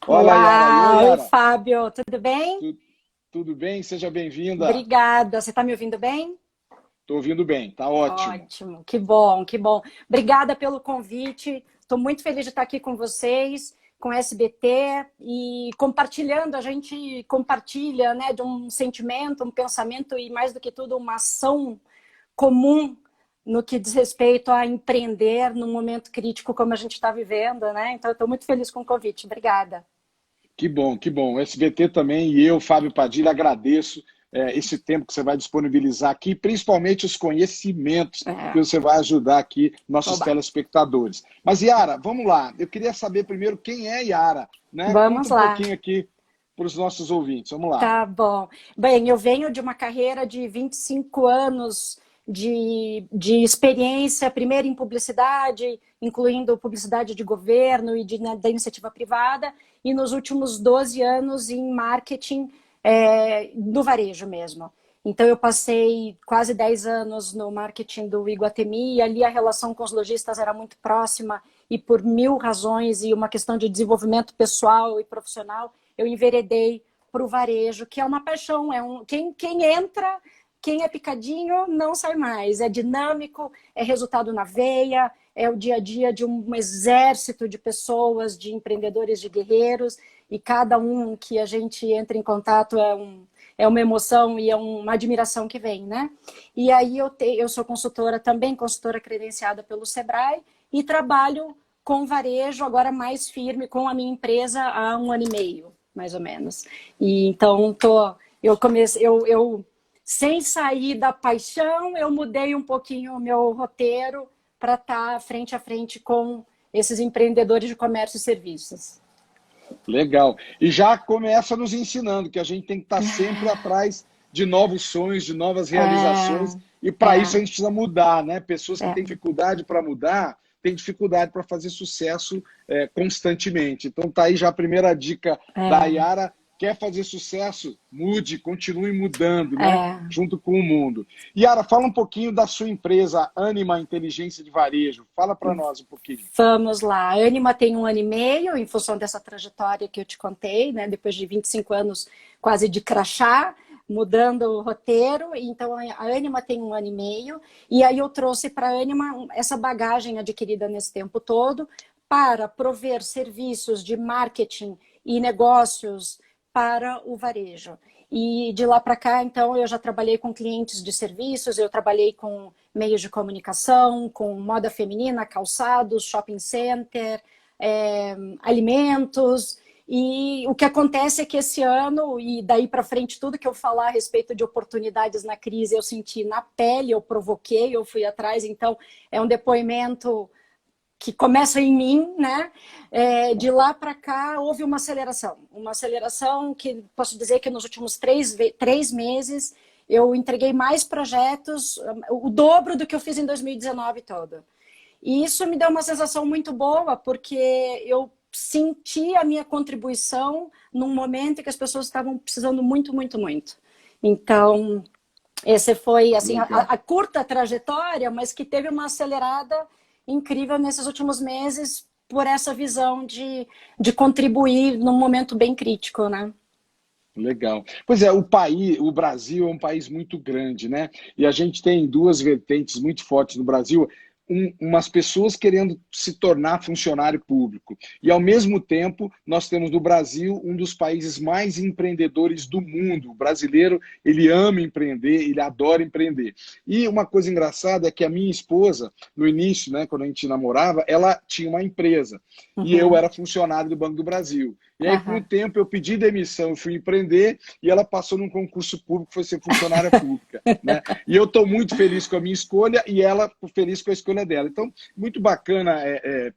Olá, Yara. E oi, Olá, oi Yara. Fábio, tudo bem? Tu- Tudo bem? Seja bem-vinda. Obrigada. Você está me ouvindo bem? Estou ouvindo bem, tá ótimo. Ótimo, que bom, que bom. Obrigada pelo convite. Estou muito feliz de estar aqui com vocês, com o SBT e compartilhando. A gente compartilha, né, de um sentimento, um pensamento e, mais do que tudo, uma ação comum no que diz respeito a empreender num momento crítico como a gente está vivendo, né? Então, eu estou muito feliz com o convite. Obrigada. Que bom, que bom. O SBT também e eu, Fábio Padilha, agradeço esse tempo que você vai disponibilizar aqui, principalmente os conhecimentos que É, você vai ajudar aqui nossos oba. telespectadores. Mas, Yara, vamos lá. Eu queria saber primeiro quem é Yara, né? Conta Vamos um lá. pouquinho aqui para os nossos ouvintes. Vamos lá. Tá bom. Bem, eu venho de uma carreira de 25 anos de experiência, primeiro em publicidade, incluindo publicidade de governo e da iniciativa privada, e nos últimos 12 anos em marketing no varejo mesmo. Então, eu passei quase 10 anos no marketing do Iguatemi, e ali a relação com os lojistas era muito próxima, e por mil razões e uma questão de desenvolvimento pessoal e profissional, eu enveredei para o varejo, que é uma paixão. Quem entra, quem é picadinho, não sai mais. É dinâmico, é resultado na veia, é o dia a dia de um exército de pessoas, de empreendedores, de guerreiros, e cada um que a gente entra em contato é uma emoção e é uma admiração que vem, né? E aí eu sou consultora também, consultora credenciada pelo Sebrae, e trabalho com varejo, agora mais firme, com a minha empresa há um ano e meio, mais ou menos. E então eu comecei, sem sair da paixão, eu mudei um pouquinho o meu roteiro para estar frente a frente com esses empreendedores de comércio e serviços. Legal. E já começa nos ensinando que a gente tem que estar sempre atrás de novos sonhos, de novas realizações, É, e para isso a é, gente precisa mudar, né? Pessoas que é, têm dificuldade para mudar, têm dificuldade para fazer sucesso constantemente. Então tá aí já a primeira dica da é, Yara. Quer fazer sucesso? Mude, continue mudando, né? é. Junto com o mundo. Yara, fala um pouquinho da sua empresa, Anima Inteligência de Varejo. Fala para nós um pouquinho. Vamos lá. A Anima tem um ano e meio, em função dessa trajetória que eu te contei, né? Depois de 25 anos quase de crachá, mudando o roteiro. Então, a Anima tem um ano e meio. E aí eu trouxe para a Anima essa bagagem adquirida nesse tempo todo para prover serviços de marketing e negócios para o varejo. E de lá para cá, então, eu já trabalhei com clientes de serviços, eu trabalhei com meios de comunicação, com moda feminina, calçados, shopping center, alimentos. E o que acontece é que esse ano, e daí para frente, tudo que eu falar a respeito de oportunidades na crise, eu senti na pele, eu provoquei, eu fui atrás. Então, é um depoimento que começa em mim, né? De lá para cá houve uma aceleração que posso dizer que nos últimos 3 meses eu entreguei mais projetos, o dobro do que eu fiz em 2019 todo. E isso me deu uma sensação muito boa, porque eu senti a minha contribuição num momento em que as pessoas estavam precisando muito, muito, muito. Então, esse foi assim Legal. a curta trajetória, mas que teve uma acelerada incrível nesses últimos meses por essa visão de contribuir num momento bem crítico, né? Legal. Pois é, o Brasil é um país muito grande, né? E a gente tem duas vertentes muito fortes no Brasil. Umas pessoas querendo se tornar funcionário público. E, ao mesmo tempo, nós temos no Brasil um dos países mais empreendedores do mundo. O brasileiro, ele ama empreender, ele adora empreender. E uma coisa engraçada é que a minha esposa, no início, né, quando a gente namorava, ela tinha uma empresa. E eu Uhum. era funcionário do Banco do Brasil. E aí, com o Aham. tempo, eu pedi demissão, eu fui empreender e ela passou num concurso público, foi ser funcionária pública, né? E eu estou muito feliz com a minha escolha e ela feliz com a escolha dela. Então, muito bacana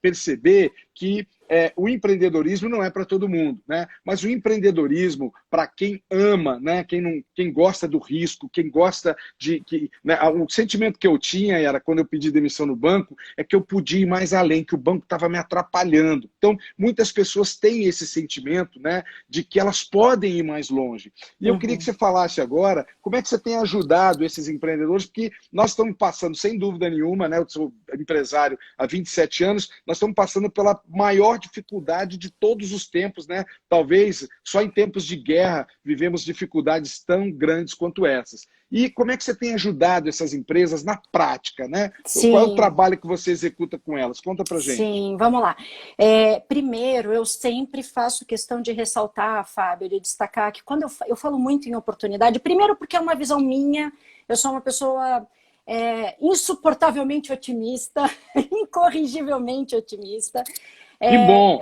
perceber que o empreendedorismo não é para todo mundo, né? Mas o empreendedorismo, para quem ama, né? Quem gosta do risco, quem gosta né? O sentimento que eu tinha era, quando eu pedi demissão no banco, é que eu podia ir mais além, que o banco estava me atrapalhando. Então, muitas pessoas têm esse sentimento, né? De que elas podem ir mais longe. E eu queria que Uhum. você falasse agora como é que você tem ajudado esses empreendedores, porque nós estamos passando, sem dúvida nenhuma, né? Eu sou empresário há 27 anos, nós estamos passando pela maior dificuldade de todos os tempos, né? Talvez só em tempos de guerra vivemos dificuldades tão grandes quanto essas. E como é que você tem ajudado essas empresas na prática, né? Qual é o Sim. trabalho que você executa com elas? Conta pra gente. Sim, vamos lá. Primeiro, eu sempre faço questão de ressaltar, Fábio, de destacar que quando eu falo muito em oportunidade, primeiro porque é uma visão minha, eu sou uma pessoa insuportavelmente otimista, incorrigivelmente otimista. Que bom!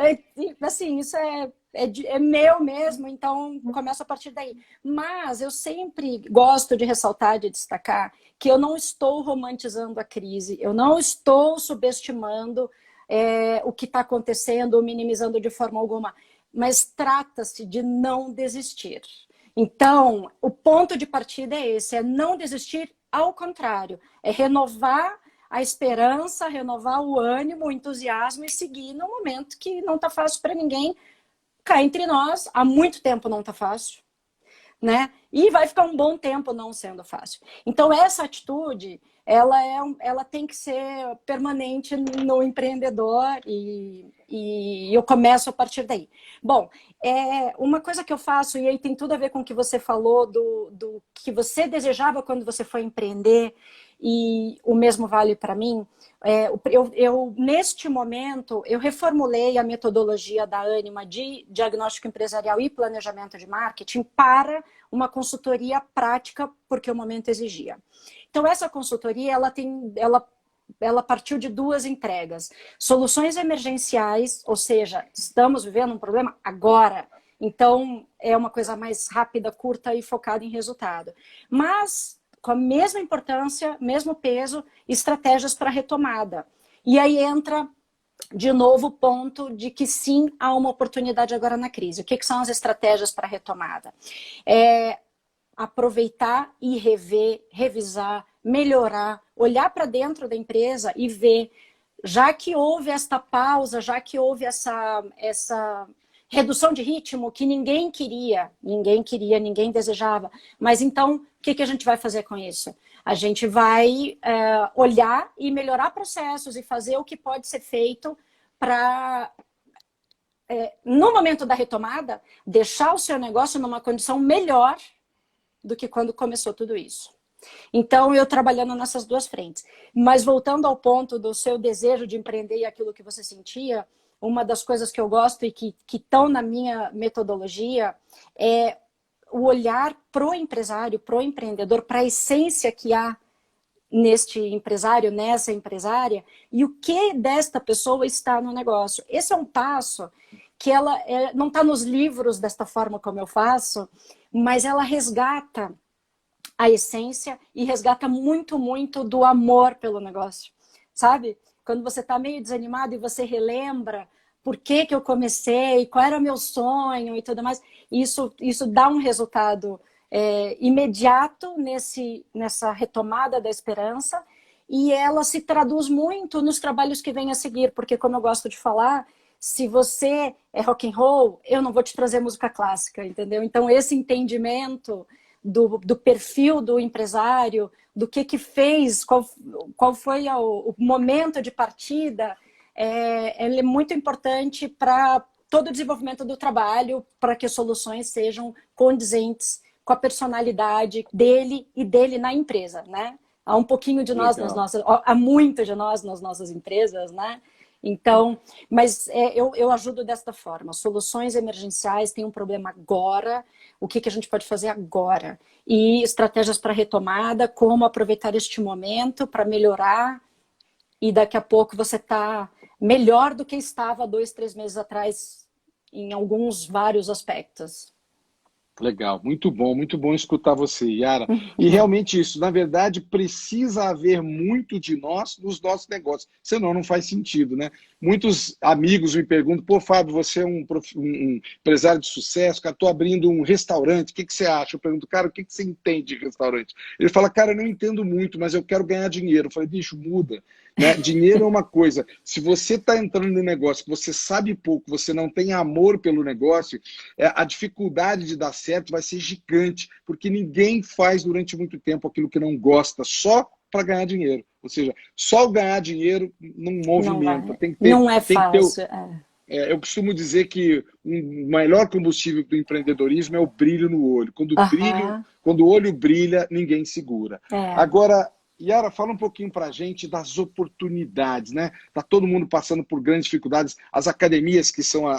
Assim, isso é meu mesmo, então começa a partir daí. Mas eu sempre gosto de ressaltar, de destacar, que eu não estou romantizando a crise, eu não estou subestimando o que está acontecendo ou minimizando de forma alguma, mas trata-se de não desistir. Então, o ponto de partida é esse, é não desistir, ao contrário, é renovar a esperança, renovar o ânimo, o entusiasmo e seguir no momento que não está fácil para ninguém. Cá entre nós, há muito tempo não está fácil, né? E vai ficar um bom tempo não sendo fácil. Então, essa atitude, ela tem que ser permanente no empreendedor e eu começo a partir daí. Bom, uma coisa que eu faço, e aí tem tudo a ver com o que você falou do que você desejava quando você foi empreender, e o mesmo vale para mim. Neste momento, eu reformulei a metodologia da Ânima de diagnóstico empresarial e planejamento de marketing para uma consultoria prática, porque o momento exigia. Então, essa consultoria, ela partiu de duas entregas. Soluções emergenciais, ou seja, estamos vivendo um problema agora. Então, é uma coisa mais rápida, curta e focada em resultado. Mas com a mesma importância, mesmo peso, estratégias para retomada. E aí entra, de novo, o ponto de que sim, há uma oportunidade agora na crise. O que são as estratégias para retomada? Aproveitar e rever, revisar, melhorar, olhar para dentro da empresa e ver, já que houve esta pausa, já que houve essa redução de ritmo que ninguém queria, ninguém desejava. Mas então, o que a gente vai fazer com isso? A gente vai olhar e melhorar processos e fazer o que pode ser feito para, no momento da retomada, deixar o seu negócio numa condição melhor do que quando começou tudo isso. Então, eu trabalhando nessas duas frentes. Mas voltando ao ponto do seu desejo de empreender e aquilo que você sentia, uma das coisas que eu gosto e que estão na minha metodologia é o olhar pro empresário, pro empreendedor, para a essência que há neste empresário, nessa empresária, e o que desta pessoa está no negócio. Esse é um passo que ela não está nos livros desta forma como eu faço, mas ela resgata a essência e resgata muito, muito do amor pelo negócio, sabe? Quando você está meio desanimado e você relembra por que eu comecei, qual era o meu sonho e tudo mais, isso dá um resultado imediato nessa retomada da esperança, e ela se traduz muito nos trabalhos que vêm a seguir, porque como eu gosto de falar, se você é rock and roll, eu não vou te trazer música clássica, entendeu? Então esse entendimento do perfil do empresário, do que fez, qual foi o momento de partida, ele é muito importante para todo o desenvolvimento do trabalho, para que as soluções sejam condizentes com a personalidade dele e dele na empresa, né? Há um pouquinho de nós há muito de nós nas nossas empresas, né? Então, mas eu ajudo desta forma. Soluções emergenciais têm um problema agora. O que a gente pode fazer agora? E estratégias para retomada, como aproveitar este momento para melhorar, e daqui a pouco você está melhor do que estava 2, 3 meses atrás em vários aspectos. Legal, muito bom escutar você, Yara. E realmente isso, na verdade, precisa haver muito de nós nos nossos negócios, senão não faz sentido, né? Muitos amigos me perguntam, pô, Fábio, você é um empresário de sucesso, cara, estou abrindo um restaurante, o que você acha? Eu pergunto, cara, o que você entende de restaurante? Ele fala, cara, eu não entendo muito, mas eu quero ganhar dinheiro. Eu falei, bicho, muda. Né? Dinheiro é uma coisa, se você está entrando no negócio, você sabe pouco, você não tem amor pelo negócio, a dificuldade de dar certo vai ser gigante, porque ninguém faz durante muito tempo aquilo que não gosta, só para ganhar dinheiro. Ou seja, só ganhar dinheiro não Não movimenta. é, não é Tem que ter fácil. eu costumo dizer que o melhor combustível do empreendedorismo é o brilho no olho. Aham, Quando o olho brilha, ninguém segura. é. Agora, Yara, fala um pouquinho para a gente das oportunidades, né? Tá todo mundo passando por grandes dificuldades. As academias, que são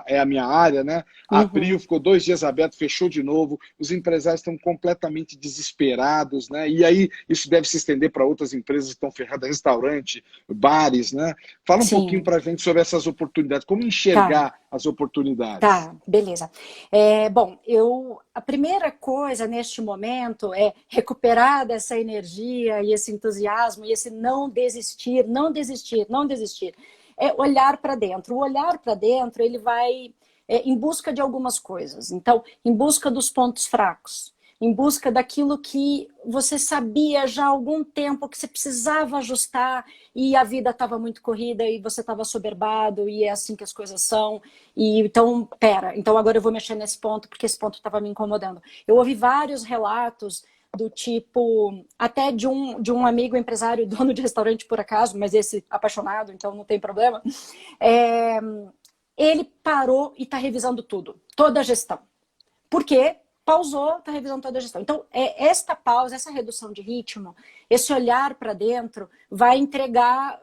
é a minha área, né? Abriu, Uhum. ficou 2 dias aberto, fechou de novo. Os empresários estão completamente desesperados, né? E aí isso deve se estender para outras empresas que estão ferradas, restaurante, bares, né? Fala um pouquinho Sim, para a gente sobre essas oportunidades, como tá. enxergar as oportunidades. Tá, beleza. Bom, a primeira coisa neste momento é recuperar dessa energia e esse entusiasmo e esse não desistir, não desistir, não desistir. É olhar para dentro. O olhar para dentro, ele vai em busca de algumas coisas. Então, em busca dos pontos fracos, em busca daquilo que você sabia já há algum tempo que você precisava ajustar e a vida estava muito corrida e você estava soberbado e é assim que as coisas são. E então, então agora eu vou mexer nesse ponto porque esse ponto estava me incomodando. Eu ouvi vários relatos do tipo, até de um amigo empresário, dono de restaurante por acaso, mas esse apaixonado, então não tem problema. É, ele parou e está revisando tudo, toda a gestão. Por quê? Pausou, está revisando toda a gestão. Então, esta pausa, essa redução de ritmo, esse olhar para dentro, vai entregar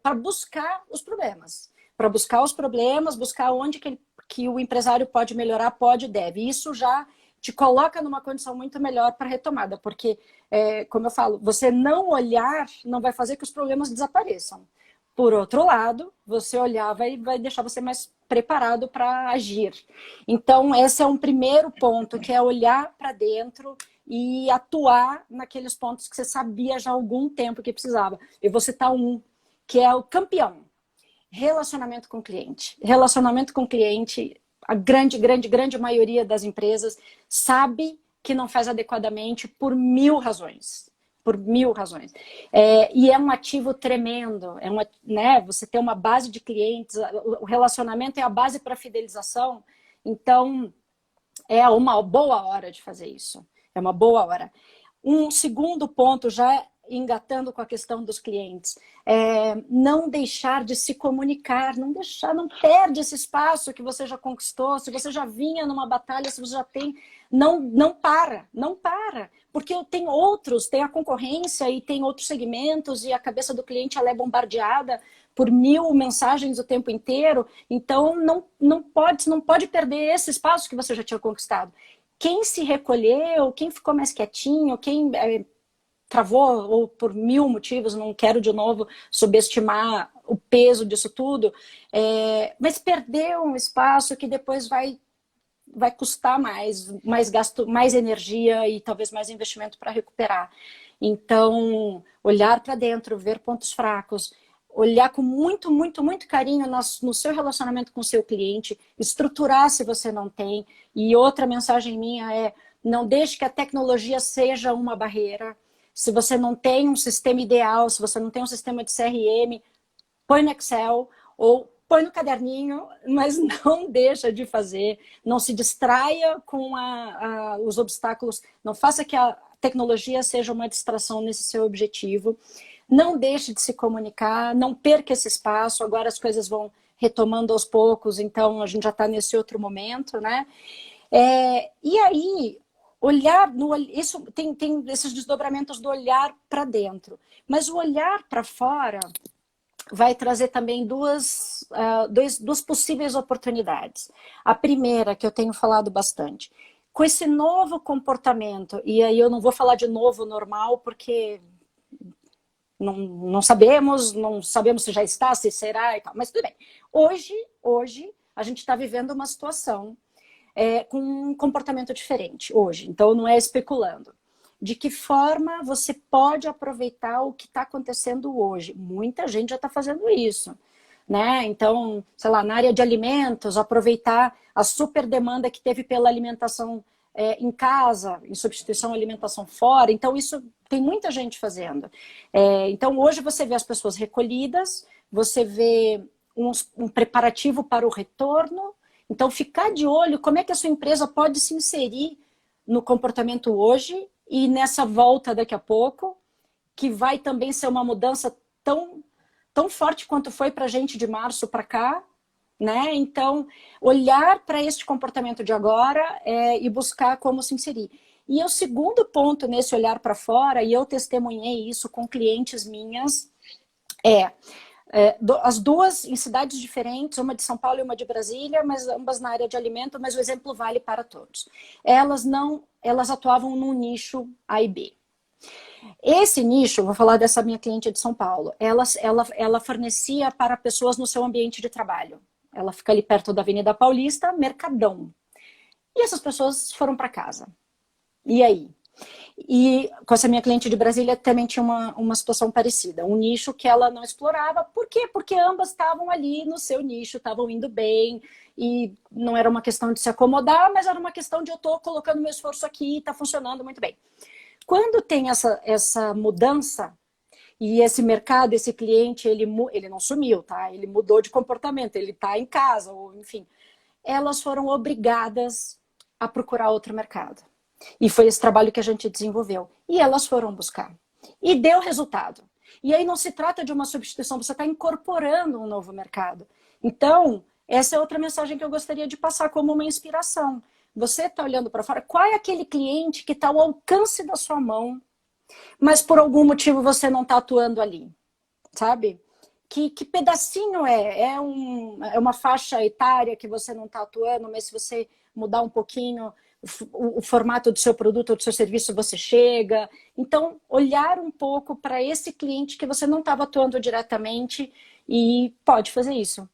para buscar os problemas. Para buscar os problemas, buscar onde que o empresário pode melhorar, pode e deve. Isso já te coloca numa condição muito melhor para retomada, porque, como eu falo, você não olhar não vai fazer que os problemas desapareçam. Por outro lado, você olhar vai deixar você mais preparado para agir. Então, esse é um primeiro ponto, que é olhar para dentro e atuar naqueles pontos que você sabia já há algum tempo que precisava. Eu vou citar um, que é o campeão. Relacionamento com o cliente. Relacionamento com o cliente, a grande maioria das empresas sabe que não faz adequadamente por mil razões. Por mil razões. E é um ativo tremendo. Né, você tem uma base de clientes, o relacionamento é a base para a fidelização. Então, é uma boa hora de fazer isso. É uma boa hora. Um segundo ponto, já engatando com a questão dos clientes, não deixar de se comunicar, não perde esse espaço que você já conquistou, se você já vinha numa batalha, se você já tem, não para, porque tem outros, tem a concorrência e tem outros segmentos e a cabeça do cliente ela é bombardeada por mil mensagens o tempo inteiro, então não pode perder esse espaço que você já tinha conquistado. Quem se recolheu, quem ficou mais quietinho, quem travou, ou por mil motivos, não quero de novo subestimar o peso disso tudo, mas perdeu um espaço que depois vai custar mais gasto, mais energia e talvez mais investimento para recuperar. Então, olhar para dentro, ver pontos fracos, olhar com muito carinho no seu relacionamento com o seu cliente, estruturar se você não tem. E outra mensagem minha é: não deixe que a tecnologia seja uma barreira. Se você não tem um sistema ideal, se você não tem um sistema de CRM, põe no Excel ou põe no caderninho, mas não deixa de fazer. Não se distraia com os obstáculos. Não faça que a tecnologia seja uma distração nesse seu objetivo. Não deixe de se comunicar, não perca esse espaço. Agora as coisas vão retomando aos poucos, então a gente já está nesse outro momento, né? E aí, isso tem esses desdobramentos do olhar para dentro. Mas o olhar para fora vai trazer também duas possíveis oportunidades. A primeira, que eu tenho falado bastante, com esse novo comportamento, e aí eu não vou falar de novo normal, porque não sabemos se já está, se será e tal, mas tudo bem. Hoje a gente está vivendo uma situação com um comportamento diferente, hoje, então não é especulando. De que forma você pode aproveitar o que está acontecendo hoje? Muita gente já está fazendo isso, né? Então, sei lá, na área de alimentos, aproveitar a super demanda que teve pela alimentação em casa, em substituição à alimentação fora. Então, isso tem muita gente fazendo. Então, hoje você vê as pessoas recolhidas, você vê um preparativo para o retorno. Então, ficar de olho como é que a sua empresa pode se inserir no comportamento hoje e nessa volta daqui a pouco, que vai também ser uma mudança tão forte quanto foi para a gente de março para cá, né? Então, olhar para este comportamento de agora e buscar como se inserir. E o segundo ponto nesse olhar para fora, e eu testemunhei isso com clientes minhas, as duas em cidades diferentes, uma de São Paulo e uma de Brasília, mas ambas na área de alimento, mas o exemplo vale para todos. Elas atuavam num nicho A e B. Esse nicho, vou falar dessa minha cliente de São Paulo, ela fornecia para pessoas no seu ambiente de trabalho. Ela fica ali perto da Avenida Paulista, Mercadão. E essas pessoas foram para casa. E aí? E com essa minha cliente de Brasília também tinha uma situação parecida. Um nicho que ela não explorava. Por quê? Porque ambas estavam ali no seu nicho, estavam indo bem. E não era uma questão de se acomodar, mas era uma questão de eu estou colocando meu esforço aqui e está funcionando muito bem. Quando tem essa mudança, e esse mercado, esse cliente, ele não sumiu, tá? Ele mudou de comportamento, ele está em casa, ou enfim. Elas foram obrigadas a procurar outro mercado. E foi esse trabalho que a gente desenvolveu. E elas foram buscar. E deu resultado. E aí não se trata de uma substituição, você está incorporando um novo mercado. Então, essa é outra mensagem que eu gostaria de passar como uma inspiração. Você está olhando para fora, qual é aquele cliente que está ao alcance da sua mão, mas por algum motivo você não está atuando ali, sabe? Que pedacinho é uma faixa etária que você não está atuando, mas se você mudar um pouquinho o formato do seu produto ou do seu serviço, você chega. Então, olhar um pouco para esse cliente que você não estava atuando diretamente e pode fazer isso.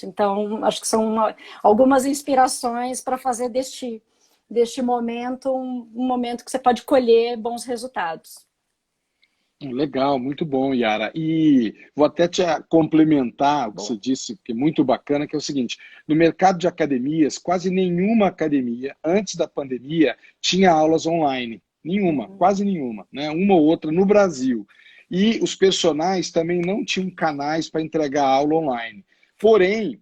Então, acho que são algumas inspirações para fazer deste momento um momento que você pode colher bons resultados. Legal, muito bom, Yara. E vou até te complementar o que você disse, que é muito bacana, que é o seguinte: no mercado de academias, quase nenhuma academia, antes da pandemia, tinha aulas online. Nenhuma, quase nenhuma, né? Uma ou outra no Brasil. E os personagens também não tinham canais para entregar aula online. Porém,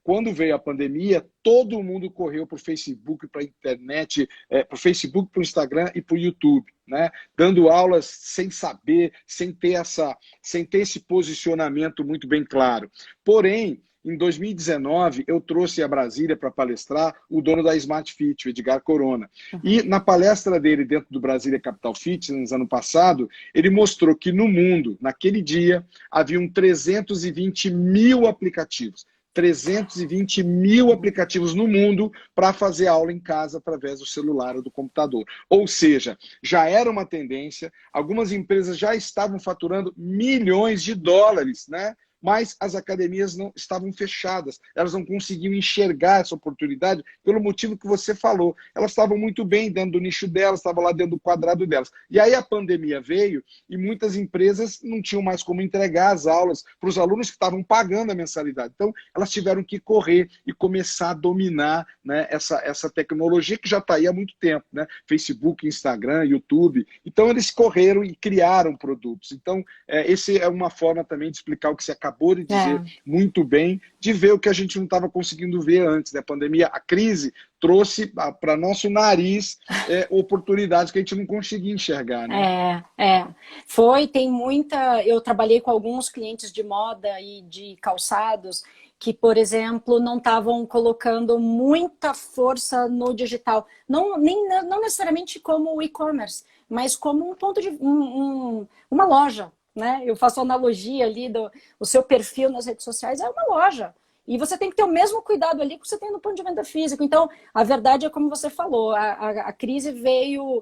quando veio a pandemia, todo mundo correu para o Facebook, para a internet, para o Facebook, para o Instagram e para o YouTube, né? Dando aulas sem saber, sem ter esse posicionamento muito bem claro. Porém, em 2019, eu trouxe a Brasília para palestrar o dono da Smart Fit, o Edgar Corona. E na palestra dele dentro do Brasília Capital Fitness, ano passado, ele mostrou que no mundo, naquele dia, haviam 320 mil aplicativos. 320 mil aplicativos no mundo para fazer aula em casa através do celular ou do computador. Ou seja, já era uma tendência, algumas empresas já estavam faturando milhões de dólares, né? Mas as academias não estavam fechadas, elas não conseguiam enxergar essa oportunidade pelo motivo que você falou. Elas estavam muito bem dentro do nicho delas, estavam lá dentro do quadrado delas. E aí a pandemia veio e muitas empresas não tinham mais como entregar as aulas para os alunos que estavam pagando a mensalidade. Então, elas tiveram que correr e começar a dominar, né, essa tecnologia que já está aí há muito tempo, né? Facebook, Instagram, YouTube. Então, eles correram e criaram produtos. Então, essa é uma forma também de explicar o que você acabou de dizer muito bem, de ver o que a gente não estava conseguindo ver antes, né? A pandemia, a crise trouxe para nosso nariz oportunidades que a gente não conseguia enxergar, né? Tem muita... Eu trabalhei com alguns clientes de moda e de calçados que, por exemplo, não estavam colocando muita força no digital. Não necessariamente como o e-commerce, mas como um ponto de... uma loja. Né? Eu faço analogia ali o seu perfil nas redes sociais é uma loja. E você tem que ter o mesmo cuidado ali que você tem no ponto de venda físico. Então, a verdade é como você falou, a crise veio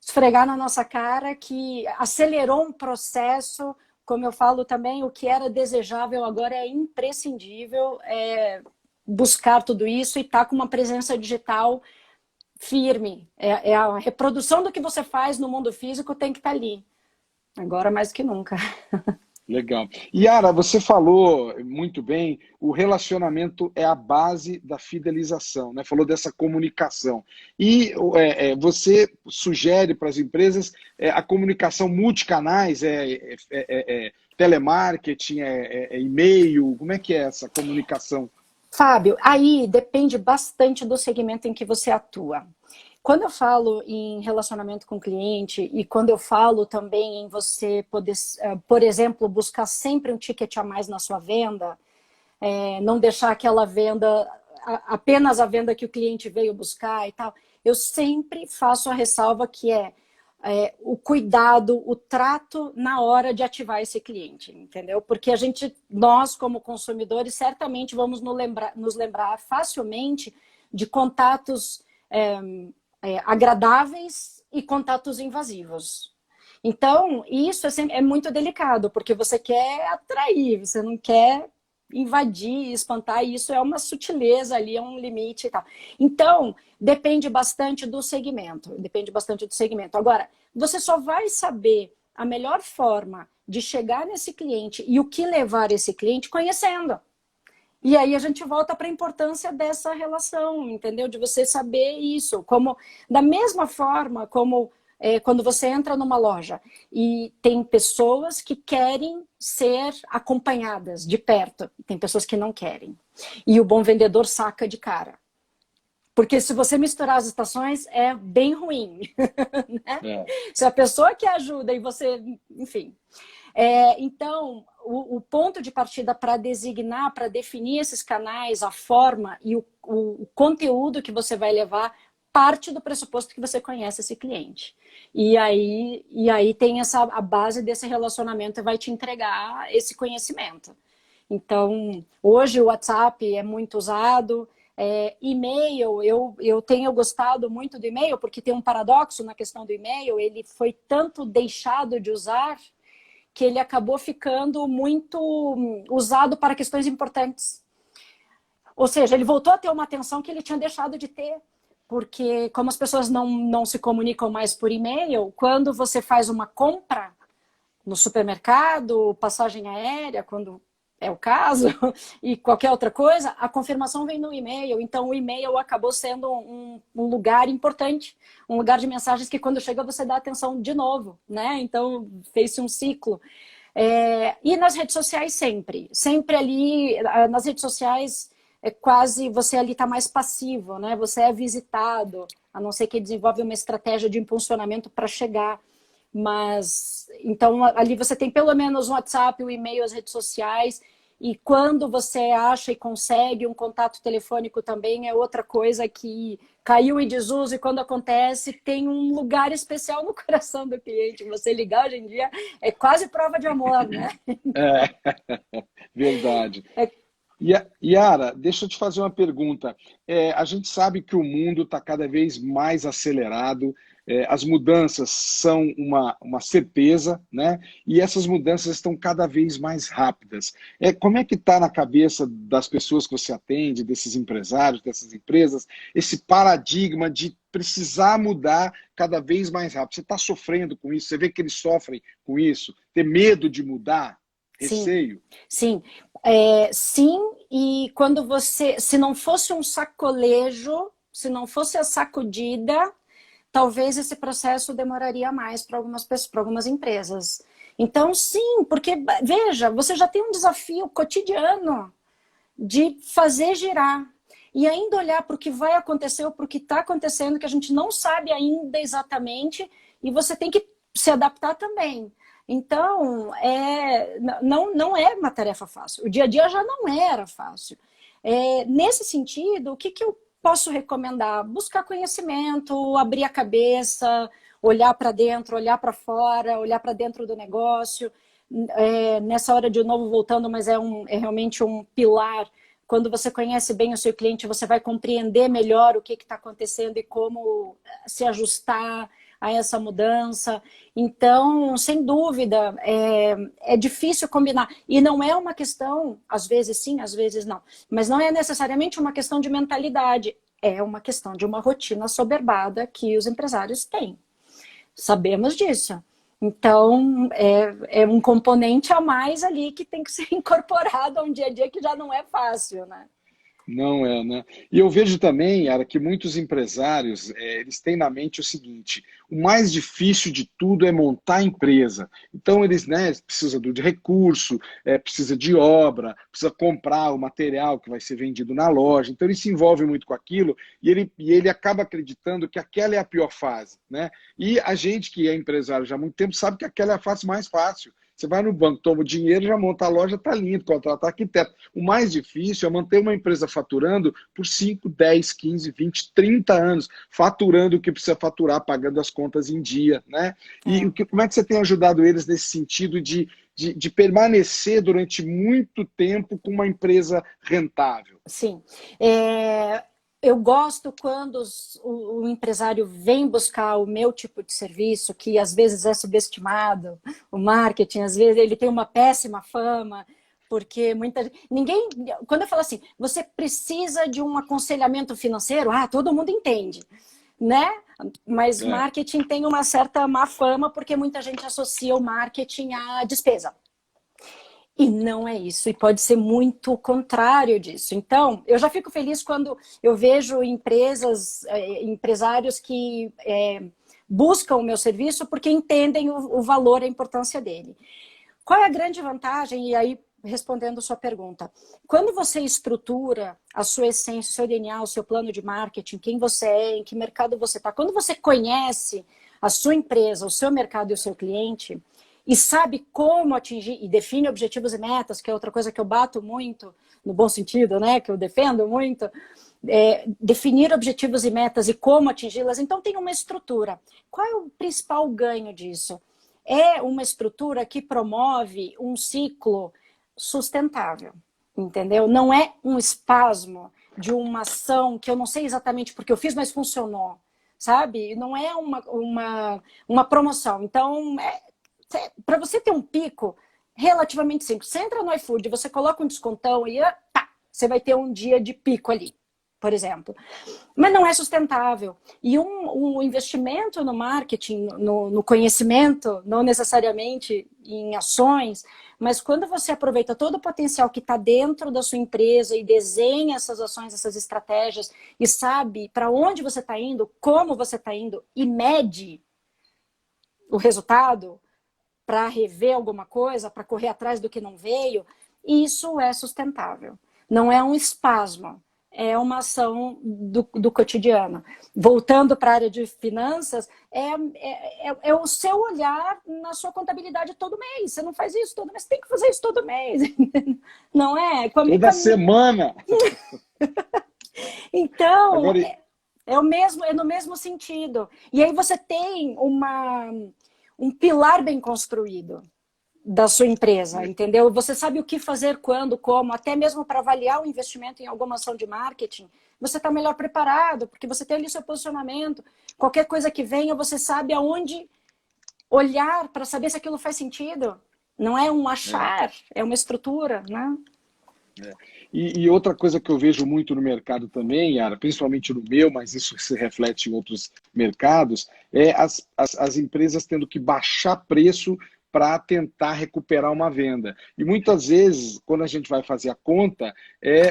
esfregar na nossa cara, que acelerou um processo, como eu falo também, o que era desejável agora é imprescindível, buscar tudo isso e estar com uma presença digital firme. A reprodução do que você faz no mundo físico tem que estar ali. Agora mais do que nunca. Legal. Yara, você falou muito bem, o relacionamento é a base da fidelização, né? Falou dessa comunicação. E você sugere para as empresas a comunicação multicanais, telemarketing, e-mail, como é que é essa comunicação? Fábio, aí depende bastante do segmento em que você atua. quando eu falo em relacionamento com o cliente e quando eu falo também em você poder, por exemplo, buscar sempre um ticket a mais na sua venda, não deixar aquela venda, apenas a venda que o cliente veio buscar e tal, eu sempre faço a ressalva que o cuidado, o trato na hora de ativar esse cliente, entendeu? Porque nós como consumidores, certamente vamos nos lembrar facilmente de contatos agradáveis e contatos invasivos. Então, isso é muito delicado, porque você quer atrair, você não quer invadir, espantar, e isso é uma sutileza ali, é um limite e tal. Então, depende bastante do segmento, Agora, você só vai saber a melhor forma de chegar nesse cliente e o que levar esse cliente conhecendo. E aí a gente volta para a importância dessa relação, entendeu? De você saber isso. Da mesma forma como quando você entra numa loja e tem pessoas que querem ser acompanhadas de perto, tem pessoas que não querem. E o bom vendedor saca de cara. Porque se você misturar as estações, é bem ruim. Né? Se a pessoa que ajuda e você... Enfim. Então, o ponto de partida para designar, para definir esses canais, a forma e o conteúdo que você vai levar, parte do pressuposto que você conhece esse cliente. E aí tem a base desse relacionamento e vai te entregar esse conhecimento. Então, hoje o WhatsApp é muito usado, e-mail, eu tenho gostado muito do e-mail, porque tem um paradoxo na questão do e-mail, ele foi tanto deixado de usar que ele acabou ficando muito usado para questões importantes. Ou seja, ele voltou a ter uma atenção que ele tinha deixado de ter, porque como as pessoas não se comunicam mais por e-mail, quando você faz uma compra no supermercado, passagem aérea, quando é o caso, e qualquer outra coisa, a confirmação vem no e-mail. Então, o e-mail acabou sendo um lugar importante, um lugar de mensagens que quando chega você dá atenção de novo, né? Então, fez-se um ciclo. E nas redes sociais sempre ali, nas redes sociais, quase você ali está mais passivo, né? Você é visitado, a não ser que desenvolve uma estratégia de impulsionamento para chegar. Mas, então, ali você tem pelo menos o WhatsApp, o e-mail, as redes sociais, e quando você acha e consegue um contato telefônico também é outra coisa que caiu em desuso, e quando acontece tem um lugar especial no coração do cliente. Você ligar hoje em dia é quase prova de amor, né? Verdade. Yara, deixa eu te fazer uma pergunta. A gente sabe que o mundo está cada vez mais acelerado, as mudanças são uma certeza, né? E essas mudanças estão cada vez mais rápidas. Como é que está na cabeça das pessoas que você atende, desses empresários, dessas empresas, esse paradigma de precisar mudar cada vez mais rápido? Você está sofrendo com isso? Você vê que eles sofrem com isso? Ter medo de mudar? Receio? Sim. Sim, e quando se não fosse um sacolejo, se não fosse a sacudida, talvez esse processo demoraria mais para algumas pessoas, para algumas empresas. Então, sim, porque, veja, você já tem um desafio cotidiano de fazer girar e ainda olhar para o que vai acontecer ou para o que está acontecendo, que a gente não sabe ainda exatamente, e você tem que se adaptar também. Então, não é uma tarefa fácil. O dia a dia já não era fácil. Nesse sentido, o que eu posso recomendar? Buscar conhecimento, abrir a cabeça, olhar para dentro, olhar para fora, olhar para dentro do negócio. Nessa hora, de novo, voltando, mas é realmente um pilar. Quando você conhece bem o seu cliente, você vai compreender melhor o que está acontecendo e como se ajustar a essa mudança. Então, sem dúvida, é difícil combinar. E não é uma questão, às vezes sim, às vezes não, mas não é necessariamente uma questão de mentalidade, é uma questão de uma rotina soberbada que os empresários têm. Sabemos disso. Então, é um componente a mais ali que tem que ser incorporado a um dia a dia que já não é fácil, né? Não é, né? E eu vejo também, Yara, que muitos empresários, eles têm na mente o seguinte: o mais difícil de tudo é montar a empresa. Então eles, né, precisam de recurso, precisa de obra, precisa comprar o material que vai ser vendido na loja. Então ele se envolve muito com aquilo e ele acaba acreditando que aquela é a pior fase, né? E a gente que é empresário já há muito tempo sabe que aquela é a fase mais fácil. Você vai no banco, toma o dinheiro, já monta a loja, está lindo, contrata arquiteto. O mais difícil é manter uma empresa faturando por 5, 10, 15, 20, 30 anos, faturando o que precisa faturar, pagando as contas em dia, né? E como é que você tem ajudado eles nesse sentido de permanecer durante muito tempo com uma empresa rentável? Sim. Eu gosto quando o empresário vem buscar o meu tipo de serviço, que às vezes é subestimado, o marketing, às vezes ele tem uma péssima fama, porque ninguém, quando eu falo assim, você precisa de um aconselhamento financeiro, todo mundo entende, né? Mas marketing tem uma certa má fama, porque muita gente associa o marketing à despesa. E não é isso, e pode ser muito o contrário disso. Então, eu já fico feliz quando eu vejo empresários que buscam o meu serviço porque entendem o valor, a importância dele. Qual é a grande vantagem? E aí, respondendo a sua pergunta, quando você estrutura a sua essência, o seu DNA, o seu plano de marketing, quem você é, em que mercado você está, quando você conhece a sua empresa, o seu mercado e o seu cliente, e sabe como atingir, e define objetivos e metas, que é outra coisa que eu bato muito, no bom sentido, né, que eu defendo muito, definir objetivos e metas e como atingi-las, então tem uma estrutura. Qual é o principal ganho disso? É uma estrutura que promove um ciclo sustentável, entendeu? Não é um espasmo de uma ação que eu não sei exatamente porque eu fiz, mas funcionou, sabe? Não é uma promoção. Então, para você ter um pico relativamente simples, você entra no iFood, você coloca um descontão e você vai ter um dia de pico ali, por exemplo. Mas não é sustentável. E um investimento no marketing, no conhecimento, não necessariamente em ações, mas quando você aproveita todo o potencial que está dentro da sua empresa e desenha essas ações, essas estratégias, e sabe para onde você está indo, como você está indo, e mede o resultado, para rever alguma coisa, para correr atrás do que não veio, isso é sustentável. Não é um espasmo, é uma ação do cotidiano. Voltando para a área de finanças, é o seu olhar na sua contabilidade todo mês. Você não faz isso todo mês, você tem que fazer isso todo mês. Não é? Toda semana! Então, Agora... é no mesmo sentido. E aí você tem um pilar bem construído da sua empresa, entendeu? Você sabe o que fazer, quando, como, até mesmo para avaliar o investimento em alguma ação de marketing, você está melhor preparado, porque você tem ali o seu posicionamento. Qualquer coisa que venha, você sabe aonde olhar para saber se aquilo faz sentido. Não é um achar, é uma estrutura, né? E outra coisa que eu vejo muito no mercado também, Yara, principalmente no meu, mas isso se reflete em outros mercados, é as empresas tendo que baixar preço para tentar recuperar uma venda. E muitas vezes, quando a gente vai fazer a conta,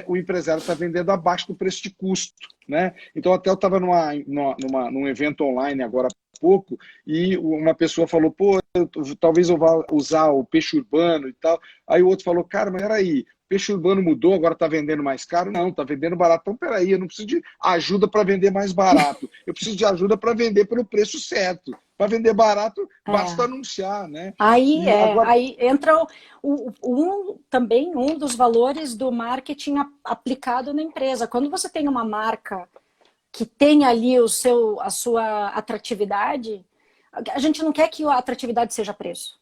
o empresário está vendendo abaixo do preço de custo, né? Então, até eu estava num evento online agora há pouco, e uma pessoa falou, talvez eu vá usar o peixe urbano e tal. Aí o outro falou, cara, mas peraí, peixe urbano mudou, agora está vendendo mais caro? Não, está vendendo barato. Então, peraí, eu não preciso de ajuda para vender mais barato. Eu preciso de ajuda para vender pelo preço certo. Para vender barato, basta anunciar, né? Aí entra também um dos valores do marketing aplicado na empresa. Quando você tem uma marca que tem ali a sua atratividade, a gente não quer que a atratividade seja preço.